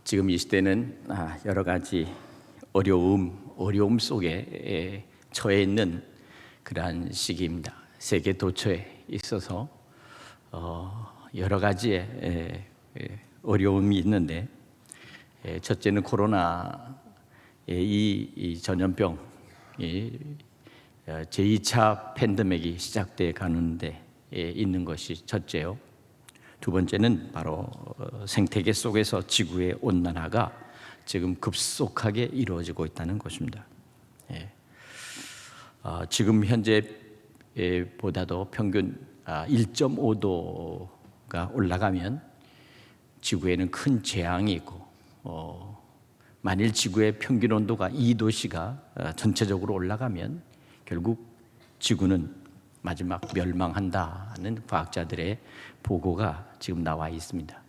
지금 이 시대는 여러 가지 어려움 속에 처해 있는 그러한 시기입니다. 세계 도처에 있어서 여러 가지의 어려움이 있는데, 첫째는 코로나 이 전염병 제2차 팬데믹이 시작돼 가는데 있는 것이 첫째요. 두 번째는 바로 생태계 속에서 지구의 온난화가 지금 급속하게 이루어지고 있다는 것입니다. 지금 현재보다도 평균 1.5도가 올라가면 지구에는 큰 재앙이 있고, 만일 지구의 평균 온도가 2도씨가 전체적으로 올라가면 결국 지구는 마지막 멸망한다는 과학자들의 보고가 지금 나와 있습니다.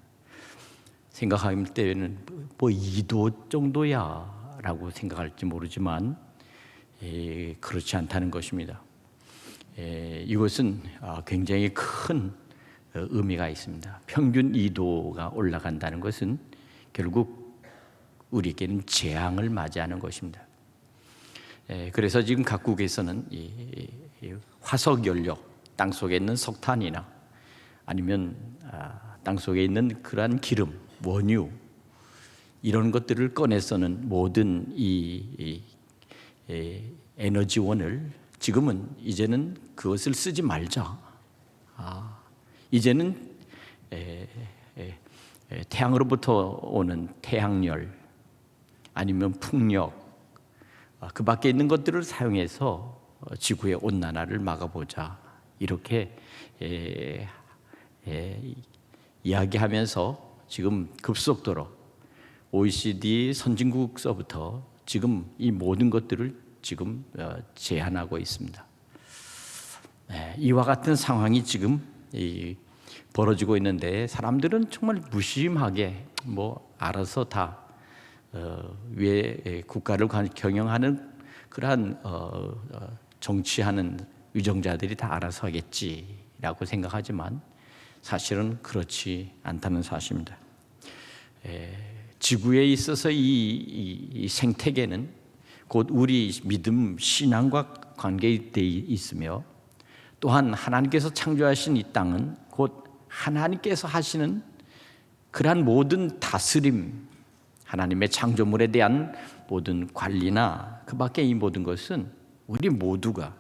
생각할 때는 뭐 2도 정도야 라고 생각할지 모르지만 그렇지 않다는 것입니다. 이것은 굉장히 큰 의미가 있습니다. 평균 2도가 올라간다는 것은 결국 우리에게는 재앙을 맞이하는 것입니다. 그래서 지금 각국에서는 화석 연료, 땅 속에 있는 석탄이나 아니면 땅 속에 있는 그러한 기름, 원유, 이런 것들을 꺼내서는 모든 이 에너지원을 지금은 이제는 그것을 쓰지 말자. 이제는 태양으로부터 오는 태양열 아니면 풍력, 그 밖에 있는 것들을 사용해서 지구의 온난화를 막아보자, 이렇게 이야기하면서 지금 급속도로 OECD 선진국서부터 지금 이 모든 것들을 지금 제한하고 있습니다. 이와 같은 상황이 지금 벌어지고 있는데, 사람들은 정말 무심하게 알아서 다 왜 국가를 경영하는 그러한 정치하는 위정자들이 다 알아서 하겠지라고 생각하지만 사실은 그렇지 않다는 사실입니다. 지구에 있어서 이 생태계는 곧 우리 믿음, 신앙과 관계되어 있으며, 또한 하나님께서 창조하신 이 땅은 곧 하나님께서 하시는 그러한 모든 다스림, 하나님의 창조물에 대한 모든 관리나 그 밖에 이 모든 것은 우리 모두가,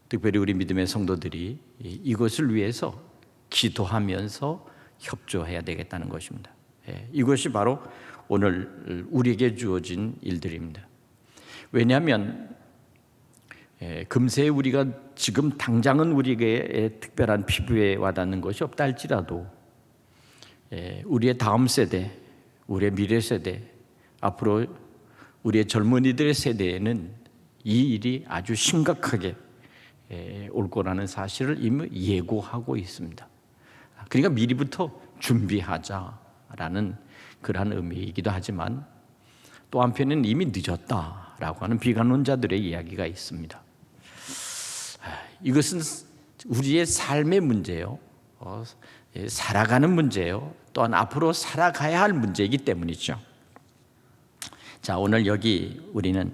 특별히 우리 믿음의 성도들이 이것을 위해서 기도하면서 협조해야 되겠다는 것입니다. 이것이 바로 오늘 우리에게 주어진 일들입니다. 왜냐하면 금세 우리가 지금 당장은 우리에게 특별한 피부에 와닿는 것이 없다 할지라도 우리의 다음 세대, 우리의 미래 세대, 앞으로 우리의 젊은이들의 세대에는 이 일이 아주 심각하게 올 거라는 사실을 이미 예고하고 있습니다. 그러니까 미리부터 준비하자라는 그러한 의미이기도 하지만, 또 한편은 이미 늦었다라고 하는 비관론자들의 이야기가 있습니다. 이것은 우리의 삶의 문제예요. 살아가는 문제예요. 또한 앞으로 살아가야 할 문제이기 때문이죠. 자, 오늘 여기 우리는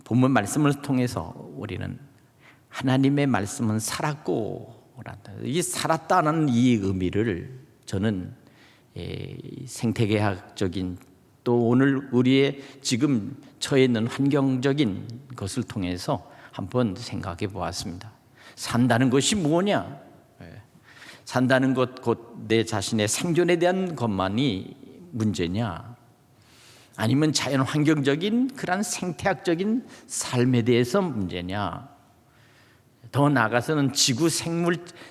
본문 말씀을 통해서 우리는 하나님의 말씀은 살았고, 이 살았다는 이 의미를 저는 생태계학적인, 또 오늘 우리의 지금 처해 있는 환경적인 것을 통해서 한번 생각해 보았습니다. 산다는 것이 뭐냐? 산다는 것, 곧 내 자신의 생존에 대한 것만이 문제냐? 아니면 자연 환경적인 그런 생태학적인 삶에 대해서 문제냐? 더 나아가서는 지구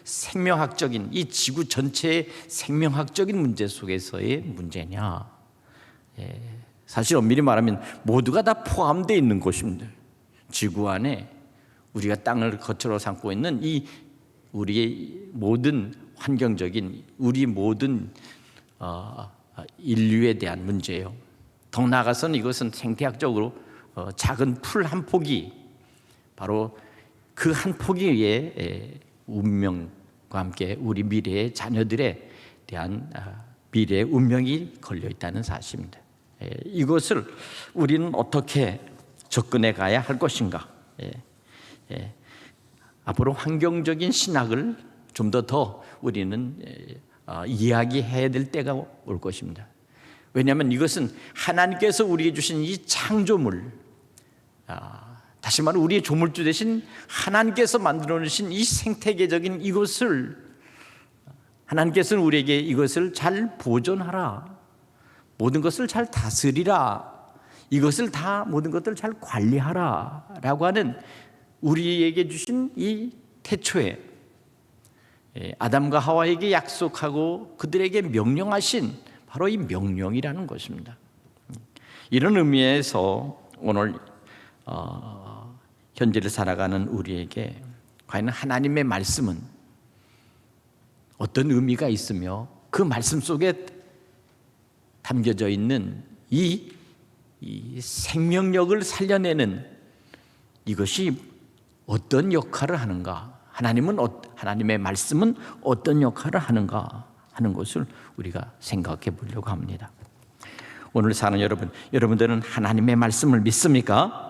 생명학적인, 이 지구 전체의 생명학적인 문제 속에서의 문제냐? 사실 엄밀히 말하면 모두가 다 포함되어 있는 것입니다. 지구 안에 우리가 땅을 거처로 삼고 있는 이 우리의 모든 환경적인, 우리 모든 인류에 대한 문제예요. 더 나아가서는 이것은 생태학적으로 작은 풀 한 폭이 바로 그 한 포기의 운명과 함께 우리 미래의 자녀들에 대한 미래의 운명이 걸려 있다는 사실입니다. 이것을 우리는 어떻게 접근해 가야 할 것인가? 앞으로 환경적인 신학을 좀 더 우리는 이야기해야 될 때가 올 것입니다. 왜냐하면 이것은 하나님께서 우리에게 주신 이 창조물, 다시 말해 우리의 조물주 되신 하나님께서 만들어 놓으신 이 생태계적인 이것을, 하나님께서는 우리에게 이것을 잘 보존하라, 모든 것을 잘 다스리라, 이것을 다 모든 것들을 잘 관리하라 라고 하는 우리에게 주신 이 태초에 아담과 하와에게 약속하고 그들에게 명령하신 바로 이 명령이라는 것입니다. 이런 의미에서 오늘 현재를 살아가는 우리에게 과연 하나님의 말씀은 어떤 의미가 있으며 그 말씀 속에 담겨져 있는 이 생명력을 살려내는 이것이 어떤 역할을 하는가, 하나님의 말씀은 어떤 역할을 하는가 하는 것을 우리가 생각해 보려고 합니다. 오늘 사는 여러분들은 하나님의 말씀을 믿습니까?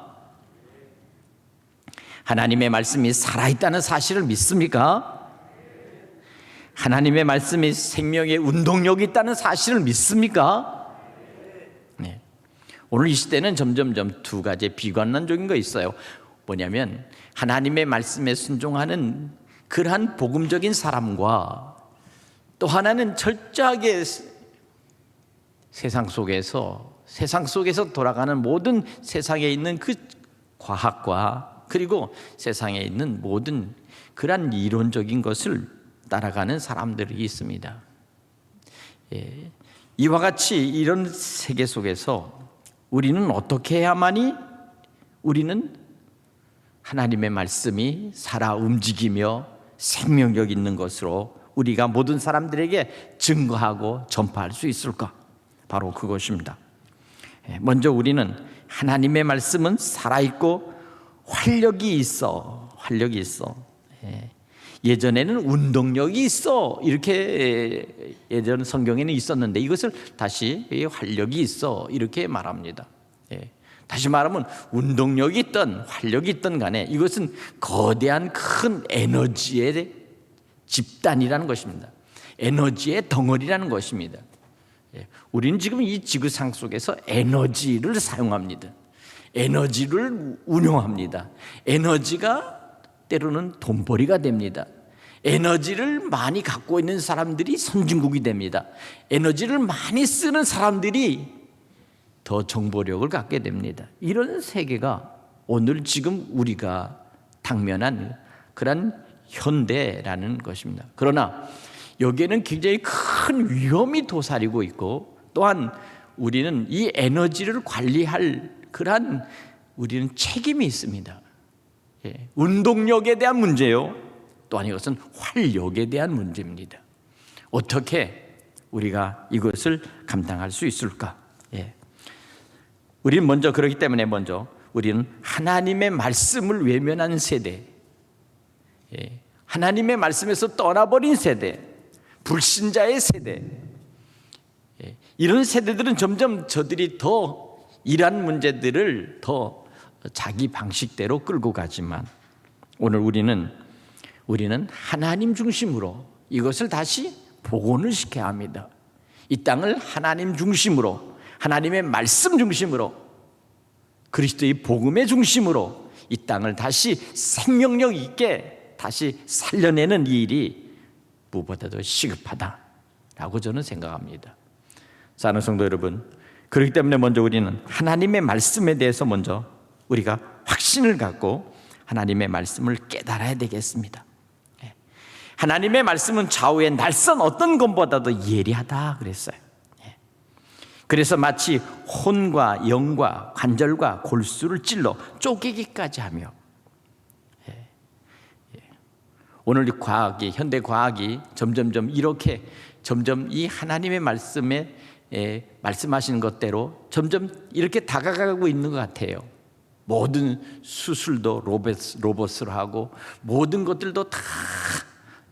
하나님의 말씀이 살아있다는 사실을 믿습니까? 하나님의 말씀이 생명의 운동력이 있다는 사실을 믿습니까? 네. 오늘 이 시대는 점점점 두 가지 비관론적인 거 있어요. 뭐냐면 하나님의 말씀에 순종하는 그러한 복음적인 사람과 또 하나는 철저하게 세상 속에서 돌아가는 모든 세상에 있는 그 과학과 그리고 세상에 있는 모든 그러한 이론적인 것을 따라가는 사람들이 있습니다. 이와 같이 이런 세계 속에서 우리는 어떻게 해야만이 우리는 하나님의 말씀이 살아 움직이며 생명력 있는 것으로 우리가 모든 사람들에게 증거하고 전파할 수 있을까? 바로 그것입니다. 먼저 우리는 하나님의 말씀은 살아있고 활력이 있어. 예전에는 운동력이 있어, 이렇게 예전 성경에는 있었는데 이것을 다시 활력이 있어 이렇게 말합니다. 다시 말하면 운동력이 있든 활력이 있든 간에 이것은 거대한 큰 에너지의 집단이라는 것입니다. 에너지의 덩어리라는 것입니다. 우리는 지금 이 지구상 속에서 에너지를 사용합니다. 에너지를 운용합니다. 에너지가 때로는 돈벌이가 됩니다. 에너지를 많이 갖고 있는 사람들이 선진국이 됩니다. 에너지를 많이 쓰는 사람들이 더 정보력을 갖게 됩니다. 이런 세계가 오늘 지금 우리가 당면한 그런 현대라는 것입니다. 그러나 여기에는 굉장히 큰 위험이 도사리고 있고 또한 우리는 이 에너지를 관리할 그러한 우리는 책임이 있습니다. 운동력에 대한 문제요, 또한 이것은 활력에 대한 문제입니다. 어떻게 우리가 이것을 감당할 수 있을까? 우리는 먼저 그렇기 때문에 우리는 하나님의 말씀을 외면한 세대, 하나님의 말씀에서 떠나버린 세대, 불신자의 세대, 이런 세대들은 점점 저들이 더 이러한 문제들을 더 자기 방식대로 끌고 가지만 오늘 우리는 하나님 중심으로 이것을 다시 복원을 시켜야 합니다. 이 땅을 하나님 중심으로, 하나님의 말씀 중심으로, 그리스도의 복음의 중심으로 이 땅을 다시 생명력 있게 다시 살려내는 이 일이 무엇보다도 시급하다라고 저는 생각합니다. 사랑하는 성도 여러분, 그렇기 때문에 먼저 우리는 하나님의 말씀에 대해서 먼저 우리가 확신을 갖고 하나님의 말씀을 깨달아야 되겠습니다. 하나님의 말씀은 좌우의 날선 어떤 것보다도 예리하다 그랬어요. 그래서 마치 혼과 영과 관절과 골수를 찔러 쪼개기까지 하며, 오늘 과학이, 현대 과학이 점점점 이 하나님의 말씀에 말씀하시는 것대로 점점 이렇게 다가가고 있는 것 같아요. 모든 수술도 로봇으로 하고 모든 것들도 다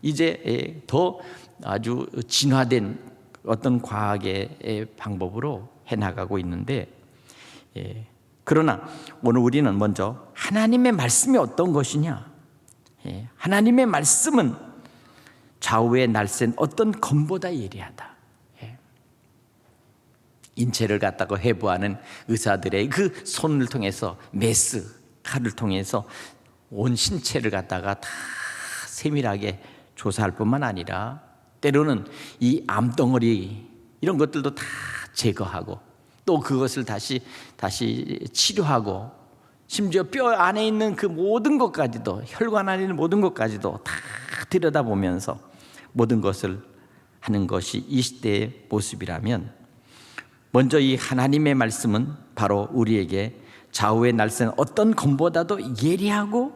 이제 더 아주 진화된 어떤 과학의 방법으로 해나가고 있는데, 그러나 오늘 우리는 먼저 하나님의 말씀이 어떤 것이냐, 하나님의 말씀은 좌우에 날쌘 어떤 검보다 예리하다. 인체를 갖다가 해부하는 의사들의 그 손을 통해서, 메스 칼을 통해서 온 신체를 갖다가 다 세밀하게 조사할 뿐만 아니라 때로는 이 암덩어리 이런 것들도 다 제거하고 또 그것을 다시 치료하고 심지어 뼈 안에 있는 그 모든 것까지도, 혈관 안에 있는 모든 것까지도 다 들여다보면서 모든 것을 하는 것이 이 시대의 모습이라면, 먼저 이 하나님의 말씀은 바로 우리에게 좌우에 날쌘 어떤 검보다도 예리하고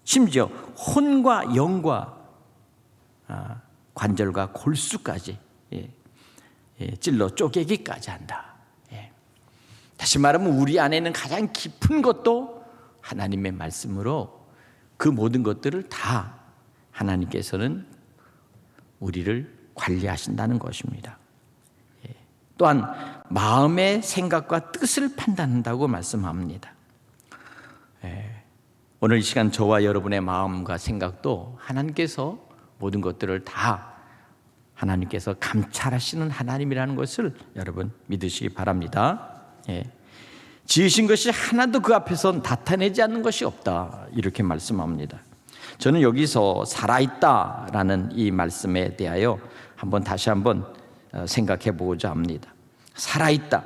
심지어 혼과 영과 관절과 골수까지 찔러 쪼개기까지 한다. 다시 말하면 우리 안에 있는 가장 깊은 것도 하나님의 말씀으로 그 모든 것들을 다 하나님께서는 우리를 관리하신다는 것입니다. 또한 마음의 생각과 뜻을 판단한다고 말씀합니다. 오늘 이 시간 저와 여러분의 마음과 생각도 하나님께서 모든 것들을 다 하나님께서 감찰하시는 하나님이라는 것을 여러분 믿으시기 바랍니다. 지으신 것이 하나도 그 앞에서 나타내지 않는 것이 없다, 이렇게 말씀합니다. 저는 여기서 살아있다라는 이 말씀에 대하여 다시 한번 생각해 보고자 합니다. 살아있다.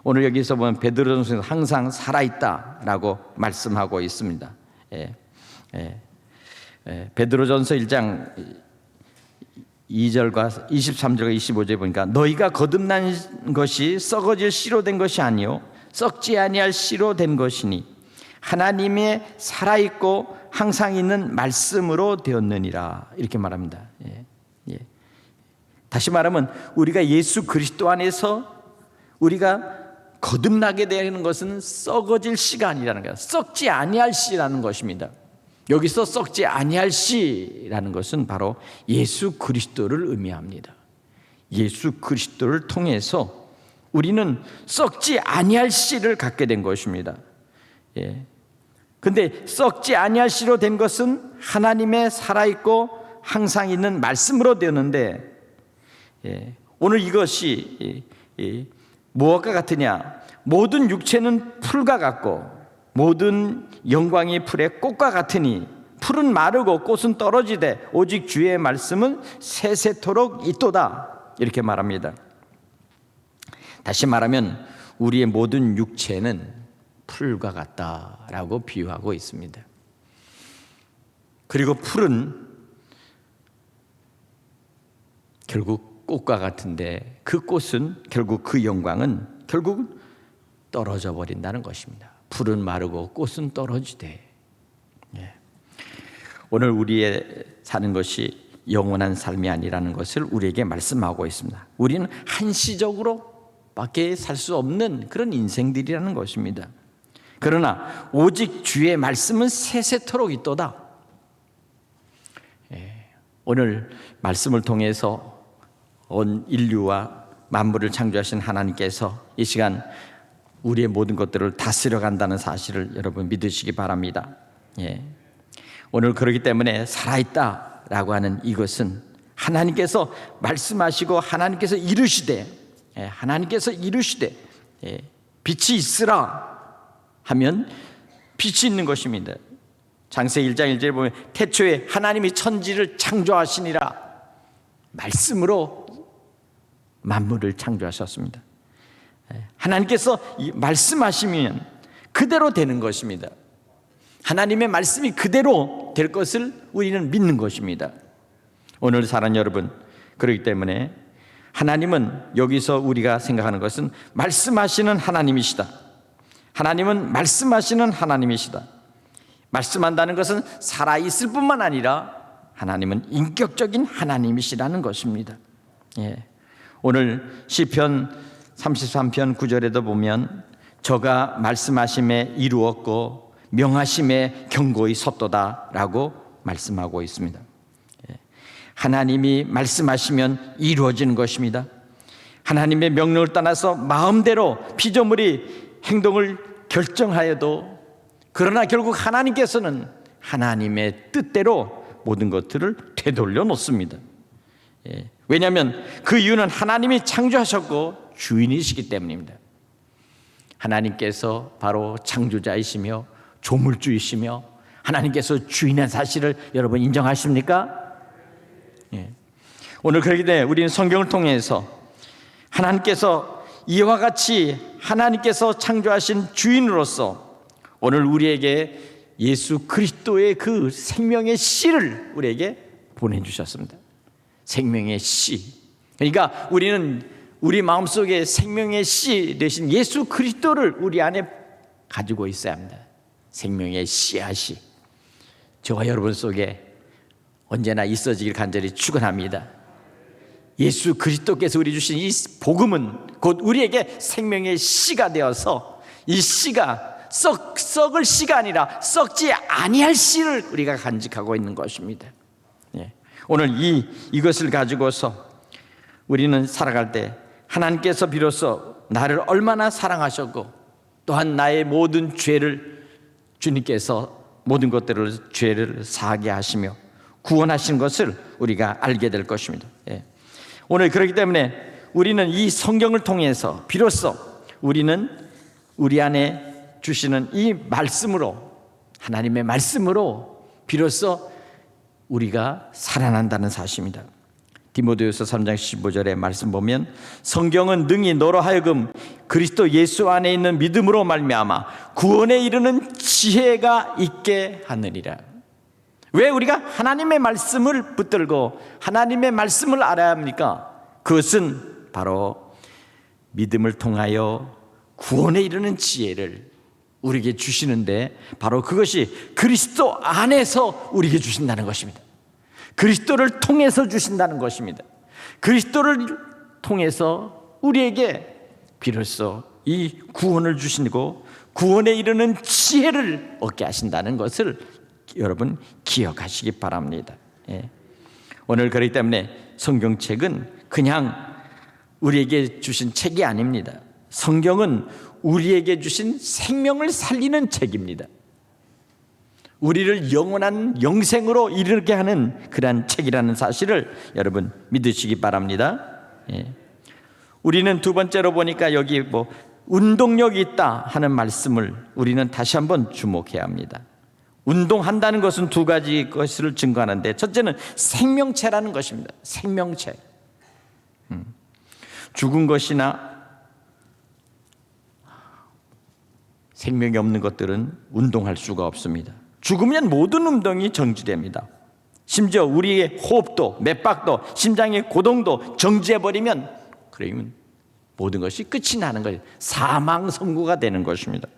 오늘 여기서 보면 베드로전서에서 항상 살아있다라고 말씀하고 있습니다. 베드로전서 1장 2절과 23절과 25절에 보니까 너희가 거듭난 것이 썩어질 씨로 된 것이 아니요 썩지 아니할 씨로 된 것이니 하나님의 살아있고 항상 있는 말씀으로 되었느니라, 이렇게 말합니다. 다시 말하면 우리가 예수 그리스도 안에서 우리가 거듭나게 되는 것은 썩어질 씨가 아니라는 거예요. 썩지 아니할 씨라는 것입니다. 여기서 썩지 아니할 씨라는 것은 바로 예수 그리스도를 의미합니다. 예수 그리스도를 통해서 우리는 썩지 아니할 씨를 갖게 된 것입니다. 근데 썩지 아니할 씨로 된 것은 하나님의 살아있고 항상 있는 말씀으로 되었는데, 오늘 이것이 무엇과 같으냐? 모든 육체는 풀과 같고 모든 영광이 풀의 꽃과 같으니 풀은 마르고 꽃은 떨어지되 오직 주의 말씀은 세세토록 있도다, 이렇게 말합니다. 다시 말하면 우리의 모든 육체는 풀과 같다라고 비유하고 있습니다. 그리고 풀은 결국 꽃과 같은데 그 꽃은 결국 그 영광은 결국 떨어져 버린다는 것입니다. 풀은 마르고 꽃은 떨어지되. 오늘 우리의 사는 것이 영원한 삶이 아니라는 것을 우리에게 말씀하고 있습니다. 우리는 한시적으로 밖에 살 수 없는 그런 인생들이라는 것입니다. 그러나 오직 주의 말씀은 세세토록 있도다. 오늘 말씀을 통해서 온 인류와 만물을 창조하신 하나님께서 이 시간 우리의 모든 것들을 다스려 간다는 사실을 여러분 믿으시기 바랍니다. 오늘 그렇기 때문에 살아있다라고 하는 이것은 하나님께서 말씀하시고 하나님께서 이루시되 빛이 있으라 하면 빛이 있는 것입니다. 창세기 1장 1절에 보면 태초에 하나님이 천지를 창조하시니라, 말씀으로 만물을 창조하셨습니다. 하나님께서 말씀하시면 그대로 되는 것입니다. 하나님의 말씀이 그대로 될 것을 우리는 믿는 것입니다. 오늘 사는 여러분, 그렇기 때문에 하나님은 여기서 우리가 생각하는 것은 말씀하시는 하나님이시다. 하나님은 말씀하시는 하나님이시다. 말씀한다는 것은 살아있을 뿐만 아니라 하나님은 인격적인 하나님이시라는 것입니다. 오늘 시편 33편 9절에도 보면 저가 말씀하심에 이루었고 명하심에 견고히 섰도다 라고 말씀하고 있습니다. 하나님이 말씀하시면 이루어지는 것입니다. 하나님의 명령을 떠나서 마음대로 피조물이 행동을 결정하여도, 그러나 결국 하나님께서는 하나님의 뜻대로 모든 것들을 되돌려 놓습니다. 왜냐하면 그 이유는 하나님이 창조하셨고 주인이시기 때문입니다. 하나님께서 바로 창조자이시며 조물주이시며 하나님께서 주인의 사실을 여러분 인정하십니까? 오늘 그렇기 때문에 우리는 성경을 통해서 하나님께서 이와 같이 하나님께서 창조하신 주인으로서 오늘 우리에게 예수 그리스도의 그 생명의 씨를 우리에게 보내주셨습니다. 생명의 씨. 그러니까 우리는 우리 마음속에 생명의 씨 되신 예수 그리스도를 우리 안에 가지고 있어야 합니다. 생명의 씨앗이 저와 여러분 속에 언제나 있어지길 간절히 축원합니다. 예수 그리스도께서 우리 주신 이 복음은 곧 우리에게 생명의 씨가 되어서 이 씨가 썩을 씨가 아니라 썩지 아니할 씨를 우리가 간직하고 있는 것입니다. 오늘 이것을 가지고서 우리는 살아갈 때 하나님께서 비로소 나를 얼마나 사랑하셨고 또한 나의 모든 죄를 주님께서 모든 것들을 죄를 사하게 하시며 구원하신 것을 우리가 알게 될 것입니다. 오늘 그렇기 때문에 우리는 이 성경을 통해서 비로소 우리는 우리 안에 주시는 이 말씀으로, 하나님의 말씀으로 비로소 우리가 살아난다는 사실입니다. 디모데후서 3장 15절의 말씀 보면 성경은 능히 너로 하여금 그리스도 예수 안에 있는 믿음으로 말미암아 구원에 이르는 지혜가 있게 하느니라. 왜 우리가 하나님의 말씀을 붙들고 하나님의 말씀을 알아야 합니까? 그것은 바로 믿음을 통하여 구원에 이르는 지혜를 우리에게 주시는데 바로 그것이 그리스도 안에서 우리에게 주신다는 것입니다. 그리스도를 통해서 주신다는 것입니다. 그리스도를 통해서 우리에게 비로소 이 구원을 주시고 구원에 이르는 지혜를 얻게 하신다는 것을 여러분 기억하시기 바랍니다. 오늘 그렇기 때문에 성경책은 그냥 우리에게 주신 책이 아닙니다. 성경은 우리에게 주신 생명을 살리는 책입니다. 우리를 영원한 영생으로 이르게 하는 그러한 책이라는 사실을 여러분 믿으시기 바랍니다. 우리는 두 번째로 보니까 여기 운동력이 있다 하는 말씀을 우리는 다시 한번 주목해야 합니다. 운동한다는 것은 두 가지 것을 증거하는데 첫째는 생명체라는 것입니다. 생명체. 죽은 것이나 생명이 없는 것들은 운동할 수가 없습니다. 죽으면 모든 운동이 정지됩니다. 심지어 우리의 호흡도, 맥박도, 심장의 고동도 정지해버리면 그러면 모든 것이 끝이 나는 거예요. 사망 선고가 되는 것입니다.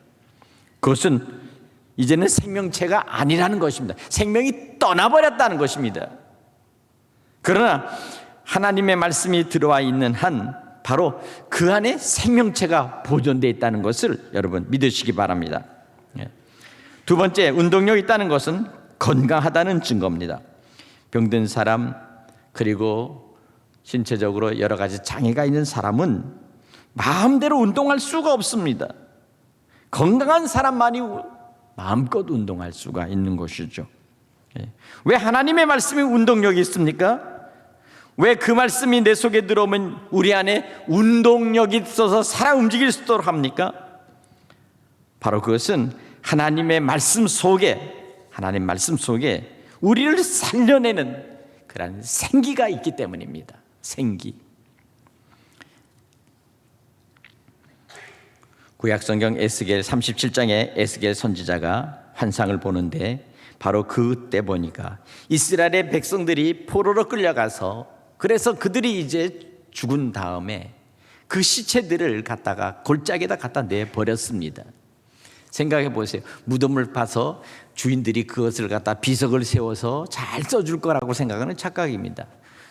그것은 이제는 생명체가 아니라는 것입니다. 생명이 떠나버렸다는 것입니다. 그러나 하나님의 말씀이 들어와 있는 한 바로 그 안에 생명체가 보존되어 있다는 것을 여러분 믿으시기 바랍니다. 두 번째, 운동력이 있다는 것은 건강하다는 증거입니다. 병든 사람 그리고 신체적으로 여러 가지 장애가 있는 사람은 마음대로 운동할 수가 없습니다. 건강한 사람만이 마음껏 운동할 수가 있는 것이죠. 왜 하나님의 말씀이 운동력이 있습니까? 왜 그 말씀이 내 속에 들어오면 우리 안에 운동력이 있어서 살아 움직일 수 있도록 합니까? 바로 그것은 하나님 말씀 속에 우리를 살려내는 그런 생기가 있기 때문입니다. 생기. 구약성경 에스겔 37장에 에스겔 선지자가 환상을 보는데 바로 그때 보니까 이스라엘의 백성들이 포로로 끌려가서 그래서 그들이 이제 죽은 다음에 그 시체들을 갖다가 골짜기에다 갖다 내버렸습니다. 생각해 보세요. 무덤을 파서 주인들이 그것을 갖다 비석을 세워서 잘 써줄 거라고 생각하는 착각입니다.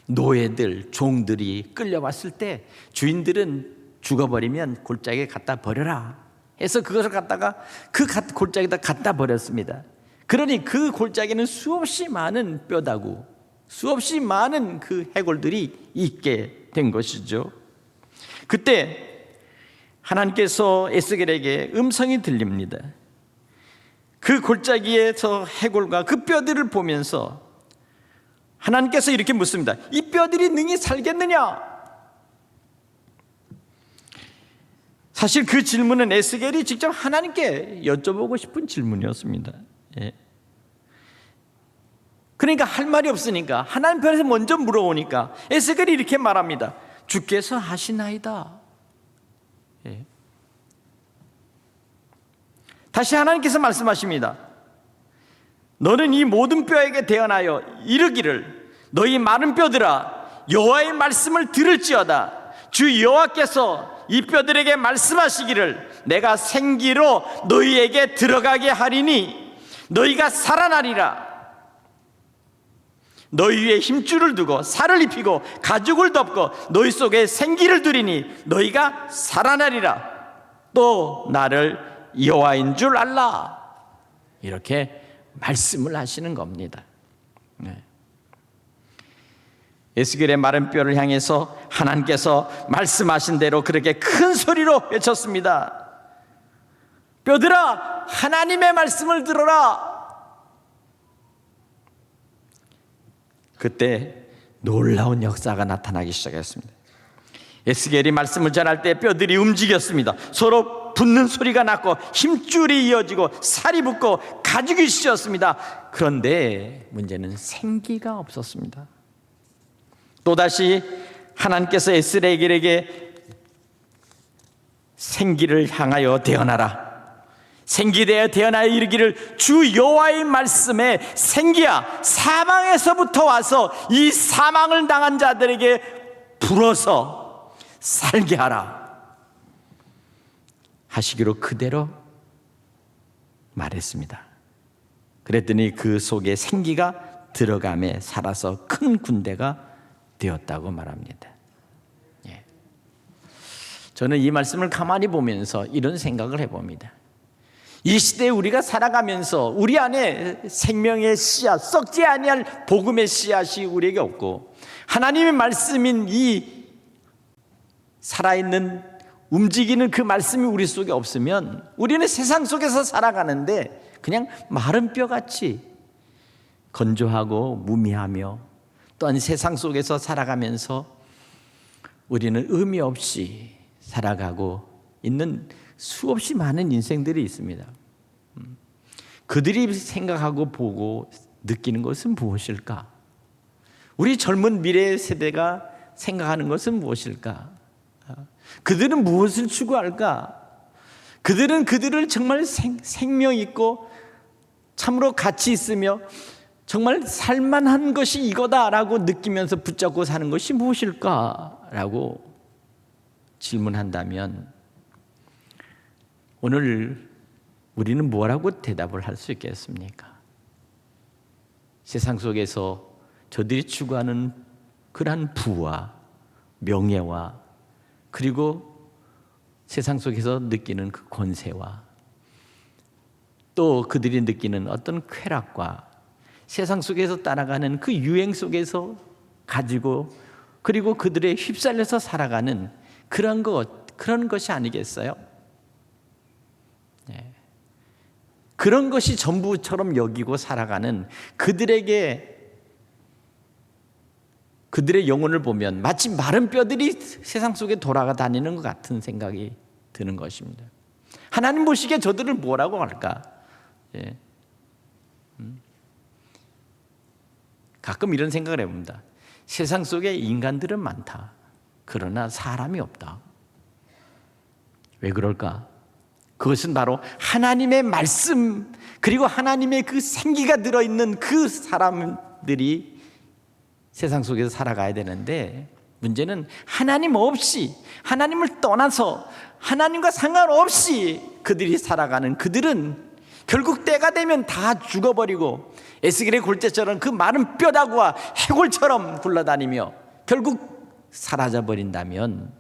노예들, 종들이 끌려왔을 때 주인들은 죽어버리면 골짜기에 갖다 버려라 해서 그것을 갖다가 그 골짜기에다 갖다 버렸습니다. 그러니 그 골짜기는 수없이 많은 뼈다구, 수없이 많은 그 해골들이 있게 된 것이죠. 그때 하나님께서 에스겔에게 음성이 들립니다. 그 골짜기에서 해골과 그 뼈들을 보면서 하나님께서 이렇게 묻습니다. 이 뼈들이 능히 살겠느냐? 사실 그 질문은 에스겔이 직접 하나님께 여쭤보고 싶은 질문이었습니다. 예. 그러니까 할 말이 없으니까 하나님 편에서 먼저 물어보니까 에스겔이 이렇게 말합니다. 주께서 하시나이다. 예. 다시 하나님께서 말씀하십니다. 너는 이 모든 뼈에게 대언하여 이르기를 너희 마른 뼈들아 여호와의 말씀을 들을지어다. 주 여호와께서 이 뼈들에게 말씀하시기를 내가 생기로 너희에게 들어가게 하리니 너희가 살아나리라. 너희 위에 힘줄을 두고 살을 입히고 가죽을 덮고 너희 속에 생기를 두리니 너희가 살아나리라. 또 나를 여호와인 줄 알라. 이렇게 말씀을 하시는 겁니다. 네. 에스겔의 마른 뼈를 향해서 하나님께서 말씀하신 대로 그렇게 큰 소리로 외쳤습니다. 뼈들아 하나님의 말씀을 들어라. 그때 놀라운 역사가 나타나기 시작했습니다. 에스겔이 말씀을 전할 때 뼈들이 움직였습니다. 서로 붙는 소리가 났고 힘줄이 이어지고 살이 붙고 가죽이 씌었습니다. 그런데 문제는 생기가 없었습니다. 또다시 하나님께서 에스겔에게 생기를 향하여 대언하라. 생기되어 태어나여 이르기를 주 여호와의 말씀에 생기야 사망에서부터 와서 이 사망을 당한 자들에게 불어서 살게 하라 하시기로 그대로 말했습니다. 그랬더니 그 속에 생기가 들어가매 살아서 큰 군대가 되었다고 말합니다. 예. 저는 이 말씀을 가만히 보면서 이런 생각을 해봅니다. 이 시대에 우리가 살아가면서 우리 안에 생명의 씨앗, 썩지 아니할 복음의 씨앗이 우리에게 없고 하나님의 말씀인 이 살아있는 움직이는 그 말씀이 우리 속에 없으면 우리는 세상 속에서 살아가는데 그냥 마른 뼈같이 건조하고 무미하며 또한 세상 속에서 살아가면서 우리는 의미 없이 살아가고 있는 수없이 많은 인생들이 있습니다. 그들이 생각하고 보고 느끼는 것은 무엇일까? 우리 젊은 미래 세대가 생각하는 것은 무엇일까? 그들은 무엇을 추구할까? 그들은 그들을 정말 생명 있고 참으로 가치 있으며 정말 살만한 것이 이거다라고 느끼면서 붙잡고 사는 것이 무엇일까라고 질문한다면 오늘 우리는 뭐라고 대답을 할 수 있겠습니까? 세상 속에서 저들이 추구하는 그러한 부와 명예와 그리고 세상 속에서 느끼는 그 권세와 또 그들이 느끼는 어떤 쾌락과 세상 속에서 따라가는 그 유행 속에서 가지고 그리고 그들의 휩쓸려서 살아가는 그런 것이 아니겠어요? 네. 그런 것이 전부처럼 여기고 살아가는 그들의 영혼을 보면 마치 마른 뼈들이 세상 속에 돌아다니는 것 같은 생각이 드는 것입니다. 하나님 보시기에 저들을 뭐라고 할까? 예. 가끔 이런 생각을 해봅니다. 세상 속에 인간들은 많다. 그러나 사람이 없다. 왜 그럴까? 그것은 바로 하나님의 말씀 그리고 하나님의 그 생기가 들어있는 그 사람들이 세상 속에서 살아가야 되는데 문제는 하나님 없이 하나님을 떠나서 하나님과 상관없이 그들이 살아가는 그들은 결국 때가 되면 다 죽어버리고 에스겔의 골짜처럼 그 마른 뼈다구와 해골처럼 굴러다니며 결국 사라져버린다면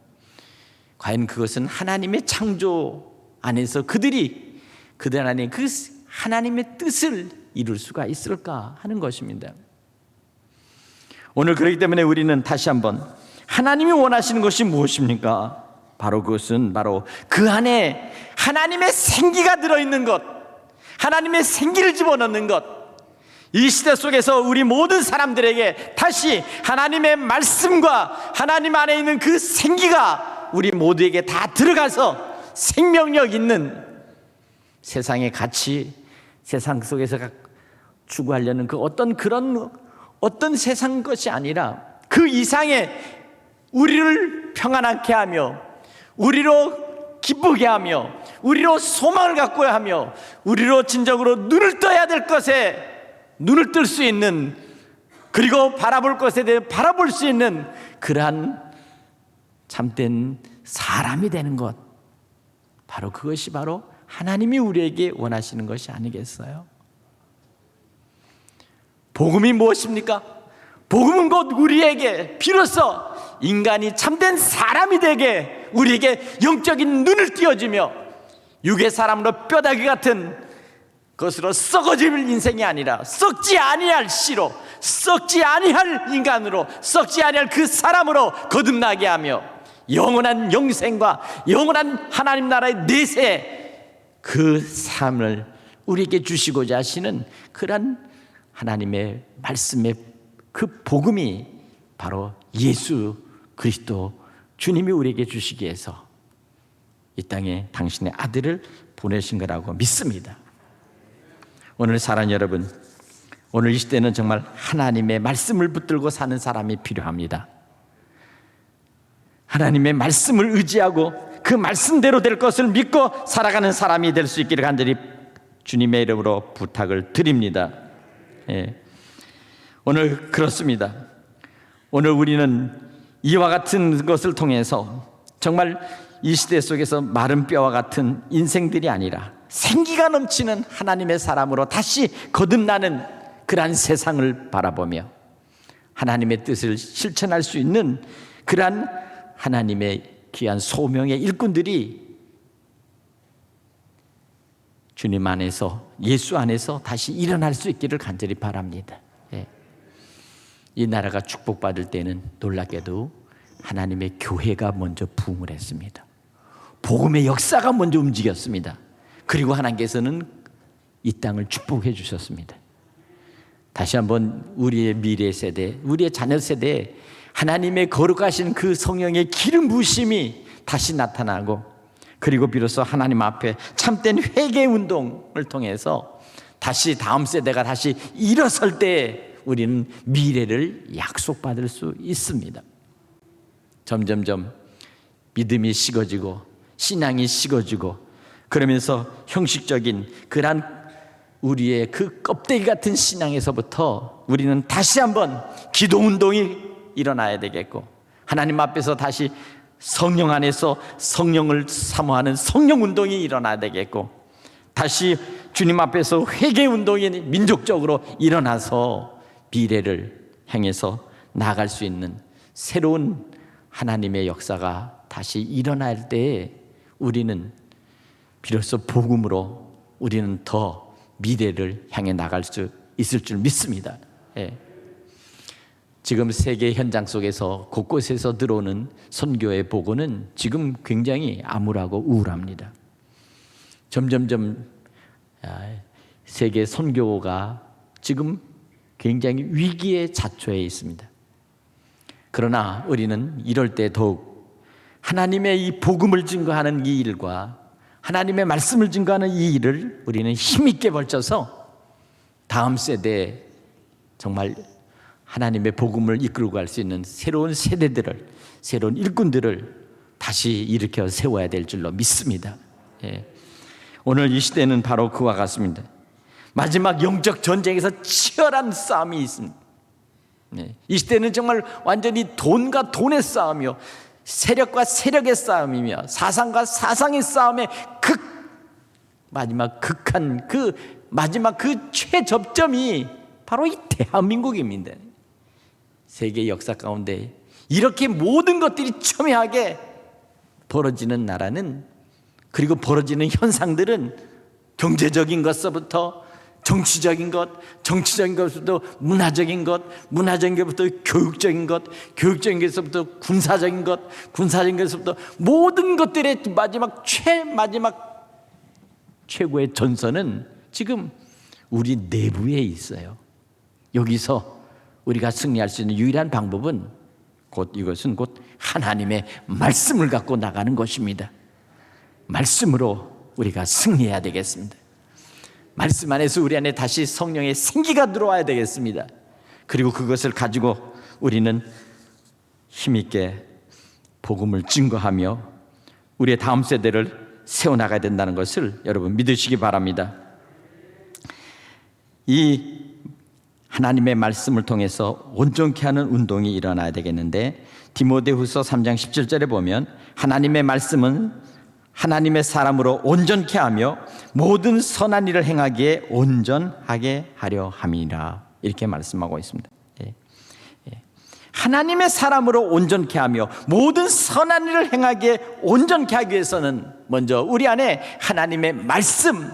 과연 그것은 하나님의 창조 안에서 그들 안에 그 하나님의 뜻을 이룰 수가 있을까 하는 것입니다. 오늘 그렇기 때문에 우리는 다시 한번 하나님이 원하시는 것이 무엇입니까? 바로 그것은 바로 그 안에 하나님의 생기가 들어있는 것, 하나님의 생기를 집어넣는 것. 이 시대 속에서 우리 모든 사람들에게 다시 하나님의 말씀과 하나님 안에 있는 그 생기가 우리 모두에게 다 들어가서 생명력 있는 세상의 가치, 세상 속에서 추구하려는 그 어떤 세상 것이 아니라 그 이상의 우리를 평안하게 하며, 우리로 기쁘게 하며, 우리로 소망을 갖고 하며, 우리로 진정으로 눈을 떠야 될 것에 눈을 뜰 수 있는, 그리고 바라볼 것에 대해 바라볼 수 있는 그러한 참된 사람이 되는 것, 바로 그것이 바로 하나님이 우리에게 원하시는 것이 아니겠어요? 복음이 무엇입니까? 복음은 곧 우리에게 비로소 인간이 참된 사람이 되게 우리에게 영적인 눈을 띄워주며, 육의 사람으로 뼈다귀 같은 것으로 썩어질 인생이 아니라 썩지 아니할 씨로, 썩지 아니할 인간으로, 썩지 아니할 그 사람으로 거듭나게 하며 영원한 영생과 영원한 하나님 나라의 내세, 그 삶을 우리에게 주시고자 하시는 그러한 하나님의 말씀의 그 복음이 바로 예수 그리스도 주님이 우리에게 주시기 위해서 이 땅에 당신의 아들을 보내신 거라고 믿습니다. 오늘 사랑하는 여러분, 오늘 이 시대는 정말 하나님의 말씀을 붙들고 사는 사람이 필요합니다. 하나님의 말씀을 의지하고 그 말씀대로 될 것을 믿고 살아가는 사람이 될 수 있기를 간절히 주님의 이름으로 부탁을 드립니다. 오늘 그렇습니다. 오늘 우리는 이와 같은 것을 통해서 정말 이 시대 속에서 마른 뼈와 같은 인생들이 아니라 생기가 넘치는 하나님의 사람으로 다시 거듭나는 그러한 세상을 바라보며 하나님의 뜻을 실천할 수 있는 그러한 하나님의 귀한 소명의 일꾼들이 주님 안에서, 예수 안에서 다시 일어날 수 있기를 간절히 바랍니다. 이 나라가 축복받을 때는 놀랍게도 하나님의 교회가 먼저 부흥을 했습니다. 복음의 역사가 먼저 움직였습니다. 그리고 하나님께서는 이 땅을 축복해 주셨습니다. 다시 한번 우리의 미래 세대, 우리의 자녀 세대에 하나님의 거룩하신 그 성령의 기름 부으심이 다시 나타나고, 그리고 비로소 하나님 앞에 참된 회개 운동을 통해서 다시 다음 세대가 다시 일어설 때 우리는 미래를 약속받을 수 있습니다. 점점점 믿음이 식어지고 신앙이 식어지고 그러면서 형식적인 그러한 우리의 그 껍데기 같은 신앙에서부터 우리는 다시 한번 기도 운동이 일어나야 되겠고, 하나님 앞에서 다시 성령 안에서 성령을 사모하는 성령 운동이 일어나야 되겠고, 다시 주님 앞에서 회개 운동이 민족적으로 일어나서 미래를 향해서 나아갈 수 있는 새로운 하나님의 역사가 다시 일어날 때에 우리는 비로소 복음으로 우리는 더 미래를 향해 나갈 수 있을 줄 믿습니다. 지금 세계 현장 속에서 곳곳에서 들어오는 선교의 보고는 지금 굉장히 암울하고 우울합니다. 점점점 세계 선교가 지금 굉장히 위기에 자초해 있습니다. 그러나 우리는 이럴 때 더욱 하나님의 이 복음을 증거하는 이 일과 하나님의 말씀을 증거하는 이 일을 우리는 힘있게 벌쳐서 다음 세대에 정말 하나님의 복음을 이끌고 갈 수 있는 새로운 세대들을, 새로운 일꾼들을 다시 일으켜 세워야 될 줄로 믿습니다. 오늘 이 시대는 바로 그와 같습니다. 마지막 영적 전쟁에서 치열한 싸움이 있습니다. 이 시대는 정말 완전히 돈과 돈의 싸움이요, 세력과 세력의 싸움이며 사상과 사상의 싸움의 마지막 극한 그 마지막 그 최접점이 바로 이 대한민국입니다. 세계 역사 가운데 이렇게 모든 것들이 첨예하게 벌어지는 나라는, 그리고 벌어지는 현상들은 경제적인 것서부터 정치적인 것, 정치적인 것부터 문화적인 것, 문화적인 것부터 교육적인 것, 교육적인 것부터 군사적인 것, 군사적인 것부터 모든 것들의 마지막 최고의 전선은 지금 우리 내부에 있어요. 여기서 우리가 승리할 수 있는 유일한 방법은 이것은 곧 하나님의 말씀을 갖고 나가는 것입니다. 말씀으로 우리가 승리해야 되겠습니다. 말씀 안에서 우리 안에 다시 성령의 생기가 들어와야 되겠습니다. 그리고 그것을 가지고 우리는 힘있게 복음을 증거하며 우리의 다음 세대를 세워나가야 된다는 것을 여러분 믿으시기 바랍니다. 이 하나님의 말씀을 통해서 온전케 하는 운동이 일어나야 되겠는데, 디모데후서 3장 17절에 보면 하나님의 말씀은 하나님의 사람으로 온전케 하며 모든 선한 일을 행하기에 온전하게 하려 함이라, 이렇게 말씀하고 있습니다. 하나님의 사람으로 온전케 하며 모든 선한 일을 행하기에 온전케 하기 위해서는 먼저 우리 안에 하나님의 말씀,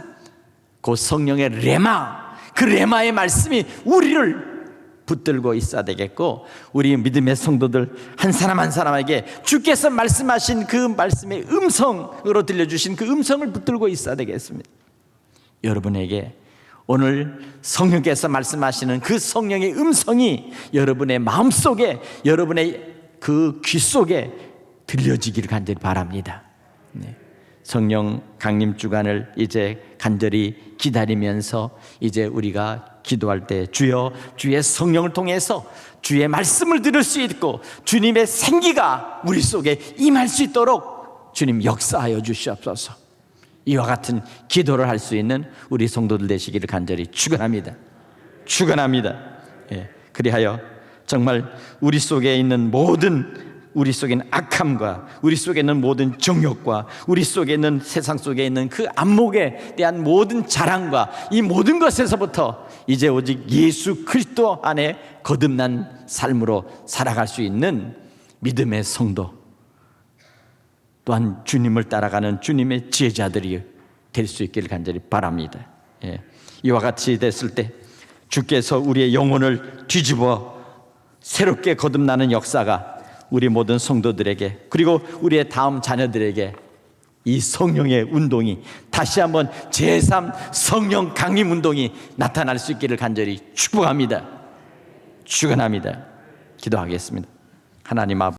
그 성령의 레마, 그 레마의 말씀이 우리를 붙들고 있어야 되겠고, 우리 믿음의 성도들 한 사람 한 사람에게 주께서 말씀하신 그 말씀의 음성으로 들려주신 그 음성을 붙들고 있어야 되겠습니다. 여러분에게 오늘 성령께서 말씀하시는 그 성령의 음성이 여러분의 마음속에, 여러분의 그 귀 속에 들려지기를 간절히 바랍니다. 성령 강림 주간을 이제 간절히 기다리면서 이제 우리가 기도할 때 주여, 주의 성령을 통해서 주의 말씀을 들을 수 있고 주님의 생기가 우리 속에 임할 수 있도록 주님 역사하여 주시옵소서. 이와 같은 기도를 할 수 있는 우리 성도들 되시기를 간절히 축원합니다. 그리하여 정말 우리 속에 있는 우리 속에 있는 악함과 우리 속에 있는 모든 정욕과 우리 속에 있는 세상 속에 있는 그 안목에 대한 모든 자랑과 이 모든 것에서부터 이제 오직 예수 그리스도 안에 거듭난 삶으로 살아갈 수 있는 믿음의 성도, 또한 주님을 따라가는 주님의 제자들이 될 수 있기를 간절히 바랍니다. 이와 같이 됐을 때 주께서 우리의 영혼을 뒤집어 새롭게 거듭나는 역사가 우리 모든 성도들에게, 그리고 우리의 다음 자녀들에게 이 성령의 운동이 다시 한번 제3 성령 강림 운동이 나타날 수 있기를 간절히 축복합니다. 기도하겠습니다. 하나님 아버지,